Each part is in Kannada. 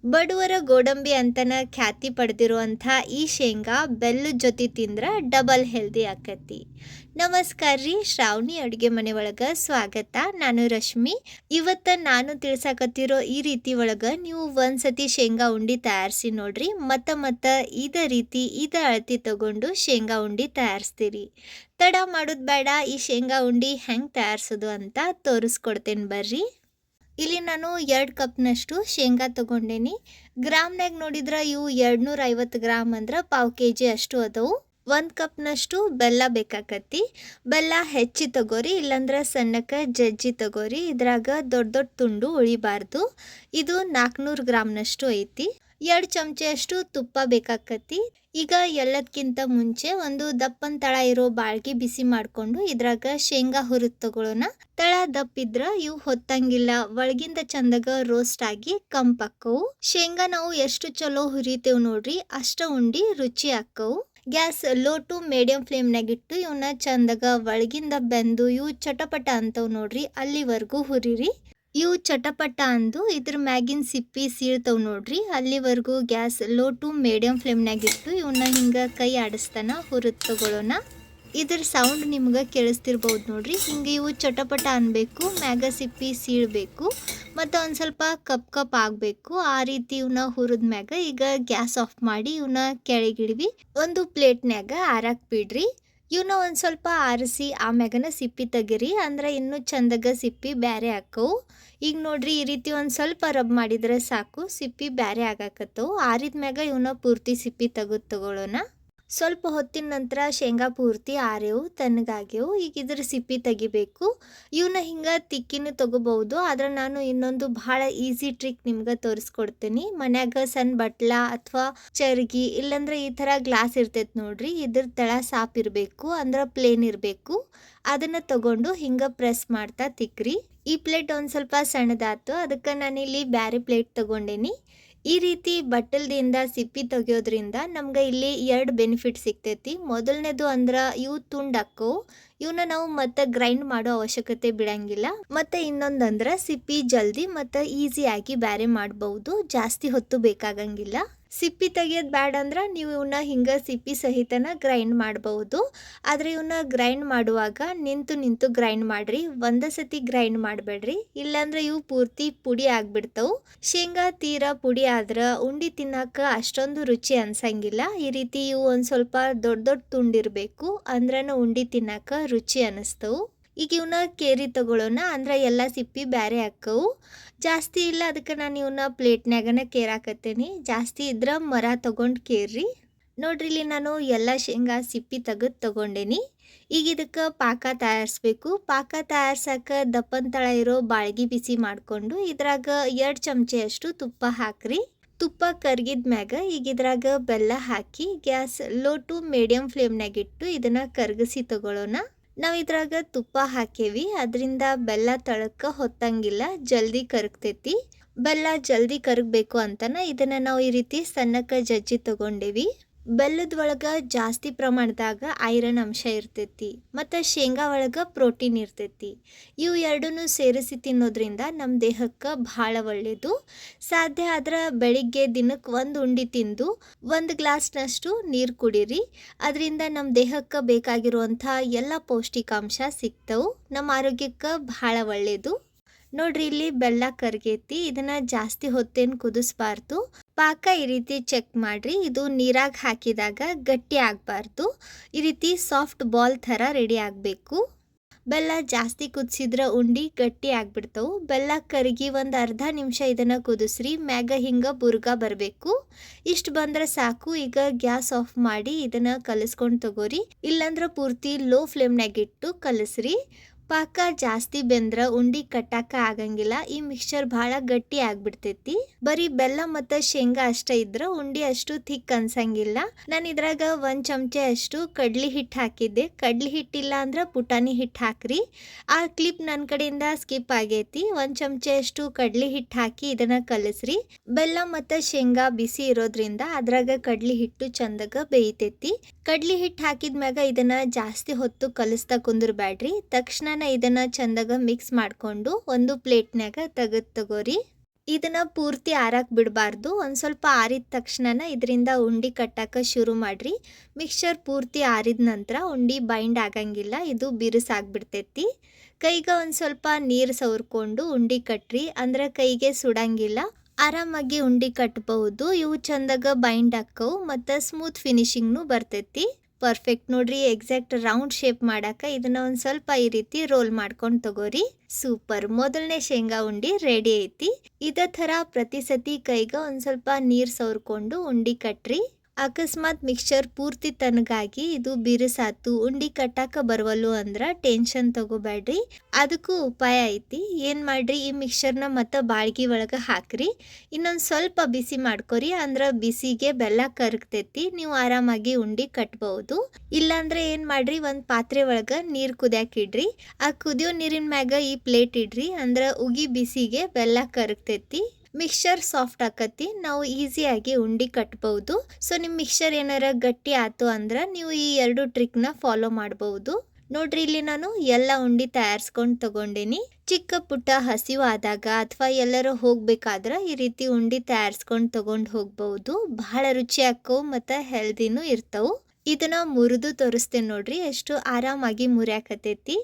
ಬಡವರ ಗೋಡಂಬಿ ಅಂತನ ಖ್ಯಾತಿ ಪಡೆದಿರುವಂಥ ಈ ಶೇಂಗಾ ಬೆಲ್ಲದ ಜೊತೆ ತಿಂದ್ರೆ ಡಬಲ್ ಹೆಲ್ದಿ ಆಕತಿ. ನಮಸ್ಕಾರ ರೀ, ಶ್ರಾವಣಿ ಅಡುಗೆ ಮನೆ ಒಳಗೆ ಸ್ವಾಗತ. ನಾನು ರಶ್ಮಿ. ಇವತ್ತು ನಾನು ತಿಳ್ಸಾಕತ್ತಿರೋ ಈ ರೀತಿ ಒಳಗೆ ನೀವು ಒಂದ್ಸತಿ ಶೇಂಗಾ ಉಂಡಿ ತಯಾರಿಸಿ ನೋಡ್ರಿ. ಮತ್ತೆ ಇದೇ ರೀತಿ ಇದೇ ಅಳತಿ ತಗೊಂಡು ಶೇಂಗಾ ಉಂಡಿ ತಯಾರಿಸ್ತೀರಿ. ತಡ ಮಾಡೋದು ಬೇಡ, ಈ ಶೇಂಗಾ ಉಂಡಿ ಹೆಂಗೆ ತಯಾರಿಸೋದು ಅಂತ ತೋರಿಸ್ಕೊಡ್ತೇನೆ ಬರ್ರಿ. ಇಲ್ಲಿ ನಾನು 2 ಕಪ್ನಷ್ಟು ಶೇಂಗಾ ತೊಗೊಂಡೇನಿ. ಗ್ರಾಮ್ನಾಗ ನೋಡಿದ್ರೆ ಇವು 250 ಗ್ರಾಮ್ ಅಂದ್ರೆ 1/4 kg ಅಷ್ಟು ಅದಾವು. 1 ಕಪ್ನಷ್ಟು ಬೆಲ್ಲ ಬೇಕಾಕತಿ. ಬೆಲ್ಲ ಹೆಚ್ಚಿ ತಗೋರಿ, ಇಲ್ಲಾಂದ್ರೆ ಸಣ್ಣಕ್ಕೆ ಜಜ್ಜಿ ತಗೋರಿ. ಇದ್ರಾಗ ದೊಡ್ಡ ದೊಡ್ಡ ತುಂಡು ಉಳಿಬಾರ್ದು. ಇದು 400 ಗ್ರಾಮ್ನಷ್ಟು ಐತಿ. 2 ಚಮಚೆಯಷ್ಟು ತುಪ್ಪ ಬೇಕಾಕತಿ. ಈಗ ಎಲ್ಲದಕ್ಕಿಂತ ಮುಂಚೆ ಒಂದು ದಪ್ಪನ ತಳ ಇರೋ ಬಾಳ್ಗಿ ಬಿಸಿ ಮಾಡಿಕೊಂಡು ಇದ್ರಾಗ ಶೇಂಗಾ ಹುರಿದು ತಗೊಳ್ಳೋಣ. ತಳ ದಪ್ಪಿದ್ರ ಇವು ಹೊತ್ತಂಗಿಲ್ಲ, ಒಳಗಿಂದ ಚಂದಾಗ ರೋಸ್ಟ್ ಆಗಿ ಕಂಪಾಕ್ಕವು. ಶೇಂಗಾ ನಾವು ಎಷ್ಟು ಚಲೋ ಹುರಿತೇವ್ ನೋಡ್ರಿ, ಅಷ್ಟ ಉಂಡಿ ರುಚಿ ಆಕ್ಕವು. ಗ್ಯಾಸ್ ಲೋ ಟು ಮೀಡಿಯಂ ಫ್ಲೇಮ್ನಾಗ ಇಟ್ಟು ಇವನ್ನ ಚಂದಾಗ ಒಳಗಿಂದ ಬೆಂದು ಇವು ಚಟಪಟ ಅಂತವ್ ನೋಡ್ರಿ, ಅಲ್ಲಿವರೆಗೂ ಹುರಿರಿ. ಇವು ಚಟಪಟ ಅಂದು ಇದ್ರ ಮ್ಯಾಗಿನ ಸಿಪ್ಪಿ ಸೀಳ್ತಾವ್ ನೋಡ್ರಿ, ಅಲ್ಲಿವರೆಗೂ ಗ್ಯಾಸ್ ಲೋ ಟು ಮೀಡಿಯಂ ಫ್ಲೇಮ್ನಾಗ ಇಟ್ಟು ಇವನ್ನ ಹಿಂಗೆ ಕೈ ಆಡಿಸ್ತಾನ ಹುರಿದು ತಗೊಳ್ಳೋಣ. ಇದ್ರ ಸೌಂಡ್ ನಿಮ್ಗೆ ಕೇಳಿಸ್ತಿರ್ಬೋದು ನೋಡ್ರಿ. ಹಿಂಗೆ ಇವು ಚಟಪಟ ಅನ್ಬೇಕು, ಮ್ಯಾಗ ಸಿಪ್ಪಿ ಸೀಳಬೇಕು ಮತ್ತು ಒಂದು ಸ್ವಲ್ಪ ಕಪ್ ಆಗಬೇಕು. ಆ ರೀತಿ ಇವನ್ನ ಹುರಿದ ಮ್ಯಾಗ ಈಗ ಗ್ಯಾಸ್ ಆಫ್ ಮಾಡಿ ಇವನ್ನ ಕೆಳಗಿಡ್ವಿ. ಒಂದು ಪ್ಲೇಟ್ನ್ಯಾಗ ಆರಾಕ್ ಬಿಡ್ರಿ. ಇವನ್ನ ಒಂದು ಸ್ವಲ್ಪ ಆರಿಸಿ ಆಮ್ಯಾಗನ ಸಿಪ್ಪಿ ತೆಗಿರಿ, ಅಂದ್ರೆ ಇನ್ನೂ ಚಂದಾಗ ಸಿಪ್ಪಿ ಬ್ಯಾರೆ ಹಾಕವು. ಈಗ ನೋಡ್ರಿ, ಈ ರೀತಿ ಒಂದು ಸ್ವಲ್ಪ ರಬ್ ಮಾಡಿದ್ರೆ ಸಾಕು, ಸಿಪ್ಪಿ ಬ್ಯಾರೆ ಆಗಾಕತ್ತವು. ಆರಿದ ಮ್ಯಾಗ ಇವನ್ನ ಪೂರ್ತಿ ಸಿಪ್ಪಿ ತಗೊಳ್ಳೋಣ. ಸ್ವಲ್ಪ ಹೊತ್ತಿನ ನಂತರ ಶೇಂಗಾ ಪೂರ್ತಿ ಆರೆವು, ತಣ್ಣಗಾಗ್ಯವು. ಈಗ ಇದ್ರ ಸಿಪ್ಪಿ ತೆಗಿಬೇಕು. ಇವನ್ನ ಹಿಂಗೆ ತಿಕ್ಕಿನೂ ತಗೋಬಹುದು, ಆದ್ರೆ ನಾನು ಇನ್ನೊಂದು ಭಾಳ ಈಸಿ ಟ್ರಿಕ್ ನಿಮ್ಗೆ ತೋರಿಸ್ಕೊಡ್ತೀನಿ. ಮನ್ಯಾಗ ಸಣ್ಣ ಬಟ್ಲ ಅಥವಾ ಚರ್ಗಿ ಇಲ್ಲಾಂದ್ರೆ ಈ ಥರ ಗ್ಲಾಸ್ ಇರ್ತೈತೆ ನೋಡ್ರಿ, ಇದ್ರ ತಳ ಸಾಪ್ ಇರಬೇಕು, ಅಂದ್ರೆ ಪ್ಲೇನ್ ಇರಬೇಕು. ಅದನ್ನು ತಗೊಂಡು ಹಿಂಗೆ ಪ್ರೆಸ್ ಮಾಡ್ತಾ ತಿಕ್ರಿ. ಈ ಪ್ಲೇಟ್ ಒಂದು ಸ್ವಲ್ಪ ಸಣ್ಣದಾಯ್ತು, ಅದಕ್ಕೆ ನಾನಿಲ್ಲಿ ಬ್ಯಾರೆ ಪ್ಲೇಟ್ ತಗೊಂಡೇನಿ. ಈ ರೀತಿ ಬಟ್ಟಲ್ದಿಂದ ಸಿಪ್ಪಿ ತೆಗಿಯೋದ್ರಿಂದ ನಮ್ಗೆ ಇಲ್ಲಿ 2 ಬೆನಿಫಿಟ್ ಸಿಗ್ತೈತಿ. ಮೊದಲನೇದು ಅಂದ್ರೆ ಇವು ತುಂಡಾಕ್ಕವು, ಇವನ್ನ ನಾವು ಮತ್ತೆ ಗ್ರೈಂಡ್ ಮಾಡೋ ಅವಶ್ಯಕತೆ ಬಿಡಂಗಿಲ್ಲ. ಮತ್ತೆ ಇನ್ನೊಂದಂದ್ರೆ ಸಿಪ್ಪಿ ಜಲ್ದಿ ಮತ್ತು ಈಸಿಯಾಗಿ ಬ್ಯಾರೆ ಮಾಡ್ಬೋದು, ಜಾಸ್ತಿ ಹೊತ್ತು ಬೇಕಾಗಂಗಿಲ್ಲ. ಸಿಪ್ಪಿ ತೆಗಿಯೋದು ಬ್ಯಾಡ ಅಂದ್ರೆ ನೀವು ಇವನ್ನ ಹಿಂಗೆ ಸಿಪ್ಪಿ ಸಹಿತನ ಗ್ರೈಂಡ್ ಮಾಡ್ಬೋದು. ಆದರೆ ಇವನ್ನ ಗ್ರೈಂಡ್ ಮಾಡುವಾಗ ನಿಂತು ಗ್ರೈಂಡ್ ಮಾಡ್ರಿ, ಒಂದೇ ಸತಿ ಗ್ರೈಂಡ್ ಮಾಡಬೇಡ್ರಿ, ಇಲ್ಲಾಂದ್ರೆ ಇವು ಪೂರ್ತಿ ಪುಡಿ ಆಗ್ಬಿಡ್ತಾವು. ಶೇಂಗಾ ತೀರಾ ಪುಡಿ ಆದ್ರೆ ಉಂಡಿ ತಿನ್ನಾಕ ಅಷ್ಟೊಂದು ರುಚಿ ಅನ್ಸಂಗಿಲ್ಲ. ಈ ರೀತಿ ಇವು ಒಂದು ಸ್ವಲ್ಪ ದೊಡ್ಡ ತುಂಡಿರಬೇಕು, ಅಂದ್ರನ ಉಂಡಿ ತಿನ್ನಾಕ ರುಚಿ ಅನ್ನಿಸ್ತವು. ಈಗ ಇವನ್ನ ಕೇರಿ ತಗೊಳ್ಳೋಣ, ಅಂದ್ರೆ ಎಲ್ಲ ಸಿಪ್ಪಿ ಬ್ಯಾರೆ ಹಾಕವು. ಜಾಸ್ತಿ ಇಲ್ಲ, ಅದಕ್ಕೆ ನಾನು ಇವನ್ನ ಪ್ಲೇಟ್ನ್ಯಾಗನ ಕೇರಾಕತ್ತೇನಿ. ಜಾಸ್ತಿ ಇದ್ರೆ ಮರ ತಗೊಂಡು ಕೇರ್ರಿ. ನೋಡ್ರಿ, ಇಲ್ಲಿ ನಾನು ಎಲ್ಲ ಶೇಂಗಾ ಸಿಪ್ಪಿ ತಗೊಂಡೇನಿ. ಈಗ ಇದಕ್ಕೆ ಪಾಕ ತಯಾರಿಸ್ಬೇಕು. ಪಾಕ ತಯಾರ್ಸಕ್ಕೆ ದಪ್ಪನ ತಳ ಇರೋ ಬಾಳ್ಗಿ ಬಿಸಿ ಮಾಡಿಕೊಂಡು ಇದ್ರಾಗ 2 ಚಮಚೆಯಷ್ಟು ತುಪ್ಪ ಹಾಕ್ರಿ. ತುಪ್ಪ ಕರ್ಗಿದ ಮ್ಯಾಗ ಈಗ ಇದ್ರಾಗ ಬೆಲ್ಲ ಹಾಕಿ ಗ್ಯಾಸ್ ಲೋ ಟು ಮೀಡಿಯಂ ಫ್ಲೇಮ್ನಾಗ ಇಟ್ಟು ಇದನ್ನ ಕರ್ಗಿಸಿ ತಗೊಳ್ಳೋಣ. ನಾವು ಇದ್ರಾಗ ತುಪ್ಪ ಹಾಕೇವಿ, ಅದರಿಂದ ಬೆಲ್ಲ ತಳಕ್ಕೆ ಹೊತ್ತಂಗಿಲ್ಲ, ಜಲ್ದಿ ಕರಗ್ತೈತಿ. ಬೆಲ್ಲ ಜಲ್ದಿ ಕರಗಬೇಕು ಅಂತನ ಇದನ್ನ ನಾವು ಈ ರೀತಿ ಸಣ್ಣಕ್ಕೆ ಜಜ್ಜಿ ತಗೊಂಡೇವಿ. ಬೆಲ್ಲದ ಒಳಗೆ ಜಾಸ್ತಿ ಪ್ರಮಾಣದಾಗ ಐರನ್ ಅಂಶ ಇರ್ತೈತಿ ಮತ್ತು ಶೇಂಗಾ ಒಳಗೆ ಪ್ರೋಟೀನ್ ಇರ್ತೈತಿ. ಇವು ಎರಡನ್ನೂ ಸೇರಿಸಿ ತಿನ್ನೋದ್ರಿಂದ ನಮ್ಮ ದೇಹಕ್ಕೆ ಭಾಳ ಒಳ್ಳೆಯದು. ಸಾಧ್ಯ ಆದ್ರೆ ಬೆಳಿಗ್ಗೆ ದಿನಕ್ಕೆ 1 ಉಂಡಿ ತಿಂದು 1 ಗ್ಲಾಸ್ನಷ್ಟು ನೀರು ಕುಡೀರಿ. ಅದರಿಂದ ನಮ್ಮ ದೇಹಕ್ಕೆ ಬೇಕಾಗಿರುವಂಥ ಎಲ್ಲ ಪೌಷ್ಟಿಕಾಂಶ ಸಿಗ್ತವೆ, ನಮ್ಮ ಆರೋಗ್ಯಕ್ಕೆ ಭಾಳ ಒಳ್ಳೆಯದು. ನೋಡ್ರಿ, ಇಲ್ಲಿ ಬೆಲ್ಲ ಕರ್ಗೈತಿ. ಇದನ್ನ ಜಾಸ್ತಿ ಹೊತ್ತೇನು ಕುದಿಸ್ಬಾರ್ದು. ಪಾಕ ಈ ರೀತಿ ಚೆಕ್ ಮಾಡ್ರಿ, ಇದು ನೀರಾಗ ಹಾಕಿದಾಗ ಗಟ್ಟಿ ಆಗಬಾರ್ದು. ಈ ರೀತಿ ಸಾಫ್ಟ್ ಬಾಲ್ ಥರ ರೆಡಿ ಆಗಬೇಕು. ಬೆಲ್ಲ ಜಾಸ್ತಿ ಕುದಿಸಿದ್ರೆ ಉಂಡಿ ಗಟ್ಟಿ ಆಗ್ಬಿಡ್ತಾವು. ಬೆಲ್ಲ ಕರಗಿ ಒಂದು ಅರ್ಧ ನಿಮಿಷ ಇದನ್ನು ಕುದಿಸ್ರಿ, ಮ್ಯಾಗ ಹಿಂಗೆ ಬುರ್ಗ ಬರಬೇಕು. ಇಷ್ಟು ಬಂದ್ರೆ ಸಾಕು. ಈಗ ಗ್ಯಾಸ್ ಆಫ್ ಮಾಡಿ ಇದನ್ನು ಕಲಿಸ್ಕೊಂಡು ತಗೋರಿ, ಇಲ್ಲಾಂದ್ರೆ ಪೂರ್ತಿ ಲೋ ಫ್ಲೇಮ್ನಾಗ ಇಟ್ಟು ಕಲಿಸ್ರಿ. ಪಾಕ ಜಾಸ್ತಿ ಬೆಂದ್ರೆ ಉಂಡಿ ಕಟ್ಟಾಕ ಆಗಂಗಿಲ್ಲ. ಈ ಮಿಕ್ಸ್ಚರ್ ಭಾಳ ಗಟ್ಟಿ ಆಗ್ಬಿಡ್ತೈತಿ. ಬರೀ ಬೆಲ್ಲ ಮತ್ತು ಶೇಂಗಾ ಅಷ್ಟೇ ಇದ್ರೆ ಉಂಡಿ ಅಷ್ಟು ಥಿಕ್ ಅನ್ಸಂಗಿಲ್ಲ. ನಾನು ಇದ್ರಾಗ 1 ಚಮಚೆ ಅಷ್ಟು ಕಡ್ಲಿ ಹಿಟ್ಟು ಹಾಕಿದ್ದೆ. ಕಡ್ಲಿ ಹಿಟ್ಟಿಲ್ಲ ಅಂದ್ರೆ ಪುಟಾಣಿ ಹಿಟ್ಟು ಹಾಕ್ರಿ. ಆ ಕ್ಲಿಪ್ ನನ್ನ ಕಡೆಯಿಂದ ಸ್ಕಿಪ್ ಆಗೈತಿ. 1 ಚಮಚೆ ಅಷ್ಟು ಕಡ್ಲಿ ಹಿಟ್ಟು ಹಾಕಿ ಇದನ್ನ ಕಲಿಸ್ರಿ. ಬೆಲ್ಲ ಮತ್ತು ಶೇಂಗಾ ಬಿಸಿ ಇರೋದ್ರಿಂದ ಅದ್ರಾಗ ಕಡ್ಲಿ ಹಿಟ್ಟು ಚಂದಾಗ ಬೇಯ್ತೈತಿ. ಕಡ್ಲಿ ಹಿಟ್ಟು ಹಾಕಿದ್ಮ್ಯಾಗ ಇದನ್ನ ಜಾಸ್ತಿ ಹೊತ್ತು ಕಲಿಸ್ತಾ ಕುಂದಿರ್ಬ್ಯಾಡ್ರಿ. ತಕ್ಷಣ ಇದನ್ನ ಚಂದಾಗ ಮಿಕ್ಸ್ ಮಾಡಿಕೊಂಡು ಒಂದು ಪ್ಲೇಟ್ನಾಗ ತಗೋರಿ. ಇದನ್ನ ಪೂರ್ತಿ ಆರಾಕ್ ಬಿಡಬಾರ್ದು. ಒಂದು ಸ್ವಲ್ಪ ಆರಿದ ತಕ್ಷಣನ ಇದರಿಂದ ಉಂಡೆ ಕಟ್ಟಕ್ಕೆ ಶುರು ಮಾಡಿರಿ. ಮಿಕ್ಸ್ಚರ್ ಪೂರ್ತಿ ಆರಿದ ನಂತರ ಉಂಡೆ ಬೈಂಡ್ ಆಗಂಗಿಲ್ಲ, ಇದು ಬಿರುಸಾಗ್ಬಿಡ್ತೈತಿ. ಕೈಗೆ ಒಂದು ಸ್ವಲ್ಪ ನೀರು ಸವರ್ಕೊಂಡು ಉಂಡೆ ಕಟ್ರಿ, ಅಂದ್ರೆ ಕೈಗೆ ಸುಡಂಗಿಲ್ಲ. ಆರಾಮಾಗಿ ಉಂಡೆ ಕಟ್ಬಹುದು. ಇವು ಚಂದಾಗ ಬೈಂಡ್ ಆಕ್ಕವು ಮತ್ತು ಸ್ಮೂತ್ ಫಿನಿಶಿಂಗ್ನು ಬರ್ತೈತಿ. ಪರ್ಫೆಕ್ಟ್ ನೋಡ್ರಿ. ಎಕ್ಸಾಕ್ಟ್ ರೌಂಡ್ ಶೇಪ್ ಮಾಡಕ್ಕೆ ಇದನ್ನ ಒಂದು ಸ್ವಲ್ಪ ಈ ರೀತಿ ರೋಲ್ ಮಾಡ್ಕೊಂಡು ತಗೋರಿ. ಸೂಪರ್, ಮೊದಲನೇ ಶೇಂಗಾ ಉಂಡೆ ರೆಡಿ ಐತಿ. ಇದೇ ಥರ ಪ್ರತಿ ಸತಿ ಕೈಗೆ ಒಂದು ಸ್ವಲ್ಪ ನೀರು ಸವರ್ಕೊಂಡು ಉಂಡೆ ಕಟ್ರಿ. ಅಕಸ್ಮಾತ್ ಮಿಕ್ಸ್ಚರ್ ಪೂರ್ತಿ ತನಗಾಗಿ ಇದು ಬಿರುಸಾತು, ಉಂಡೆ ಕಟ್ಟಾಕ ಬರವಲ್ಲು ಅಂದ್ರೆ ಟೆನ್ಷನ್ ತಗೋಬೇಡ್ರಿ. ಅದಕ್ಕೂ ಉಪಾಯ ಐತಿ. ಏನು ಮಾಡ್ರಿ, ಈ ಮಿಕ್ಸ್ಚರ್ನ ಮತ್ತೆ ಬಾಳ್ಗಿ ಒಳಗೆ ಹಾಕ್ರಿ. ಇನ್ನೊಂದು ಸ್ವಲ್ಪ ಬಿಸಿ ಮಾಡ್ಕೊರಿ, ಅಂದ್ರೆ ಬಿಸಿಗೆ ಬೆಲ್ಲ ಕರಗ್ತೈತಿ. ನೀವು ಆರಾಮಾಗಿ ಉಂಡೆ ಕಟ್ಬಹುದು. ಇಲ್ಲಾಂದ್ರೆ ಏನು ಮಾಡ್ರಿ, ಒಂದು ಪಾತ್ರೆ ಒಳಗೆ ನೀರು ಕುದಿಯಾಕಿಡ್ರಿ. ಆ ಕುದಿಯೋ ನೀರಿನ ಮ್ಯಾಗ ಈ ಪ್ಲೇಟ್ ಇಡ್ರಿ, ಅಂದ್ರೆ ಉಗಿ ಬಿಸಿಗೆ ಬೆಲ್ಲ ಕರಗ್ತೈತಿ. ಮಿಕ್ಸ್ಚರ್ ಸಾಫ್ಟ್ ಆಕತಿ, ನಾವು ಈಸಿಯಾಗಿ ಉಂಡೆ ಕಟ್ಬಹುದು. ಸೊ ನಿಮ್ಮ ಮಿಕ್ಸ್ಚರ್ ಏನಾರ ಗಟ್ಟಿ ಆಯ್ತು ಅಂದ್ರೆ ನೀವು ಈ 2 ಟ್ರಿಕ್ನ ಫಾಲೋ ಮಾಡ್ಬೋದು. ನೋಡ್ರಿ, ಇಲ್ಲಿ ನಾನು ಎಲ್ಲ ಉಂಡೆ ತಯಾರಿಸ್ಕೊಂಡು ತಗೊಂಡೇನಿ. ಚಿಕ್ಕ ಪುಟ್ಟ ಹಸಿವು ಆದಾಗ ಅಥವಾ ಎಲ್ಲರೂ ಹೋಗ್ಬೇಕಾದ್ರೆ ಈ ರೀತಿ ಉಂಡೆ ತಯಾರಿಸ್ಕೊಂಡು ತಗೊಂಡು ಹೋಗ್ಬಹುದು. ಬಹಳ ರುಚಿ ಆಕ್ಕವು ಮತ್ತು ಹೆಲ್ದಿನೂ ಇರ್ತವು. ಇದನ್ನ ಮುರಿದು ತೋರಿಸ್ತೇನೆ ನೋಡ್ರಿ, ಎಷ್ಟು ಆರಾಮಾಗಿ ಮುರಿಯಾಕತೈತಿ.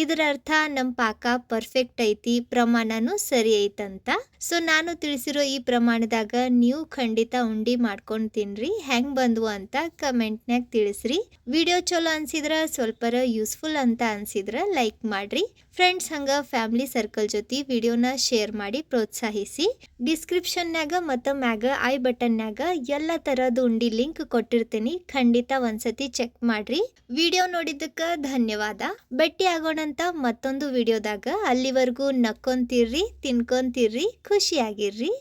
ಇದರ ಅರ್ಥ ನಮ್ಮ ಪಾಕ ಪರ್ಫೆಕ್ಟ್ ಐತಿ, ಪ್ರಮಾಣನೂ ಸರಿ ಐತಂತ. ಸೊ ನಾನು ತಿಳಿಸಿರೋ ಈ ಪ್ರಮಾಣದಾಗ ನೀವು ಖಂಡಿತ ಉಂಡೆ ಮಾಡ್ಕೊಂಡು ತಿನ್ರಿ. ಹೆಂಗೆ ಬಂದ್ವು ಅಂತ ಕಮೆಂಟ್ನಾಗ ತಿಳಿಸ್ರಿ. ವಿಡಿಯೋ ಚಲೋ ಅನ್ಸಿದ್ರೆ, ಸ್ವಲ್ಪರ ಯೂಸ್ಫುಲ್ ಅಂತ ಅನ್ಸಿದ್ರೆ ಲೈಕ್ ಮಾಡ್ರಿ. ಫ್ರೆಂಡ್ಸ್ ಹಂಗ ಫ್ಯಾಮಿಲಿ ಸರ್ಕಲ್ ಜೊತೆ ವಿಡಿಯೋನ ಶೇರ್ ಮಾಡಿ ಪ್ರೋತ್ಸಾಹಿಸಿ. ಡಿಸ್ಕ್ರಿಪ್ಷನ್ನಾಗ ಮತ್ತು ಮ್ಯಾಗ ಐ ಬಟನ್ನಾಗ ಎಲ್ಲ ಥರದ ಉಂಡೆ ಲಿಂಕ್ ಕೊಟ್ಟಿರ್ತೀನಿ. ಖಂಡಿತ ಒಂದ್ಸತಿ ಚೆಕ್ ಮಾಡ್ರಿ. ವಿಡಿಯೋ ನೋಡಿದ್ದಕ್ಕೆ ಧನ್ಯವಾದ. ಭೇಟಿ ಆಗೋಣಂತ ಮತ್ತೊಂದು ವಿಡಿಯೋದಾಗ. ಅಲ್ಲಿವರೆಗೂ ನಕ್ಕೊಂತಿರ್ರಿ, ತಿನ್ಕೊಂತಿರ್ರಿ, ಖುಷಿಯಾಗಿರ್ರಿ.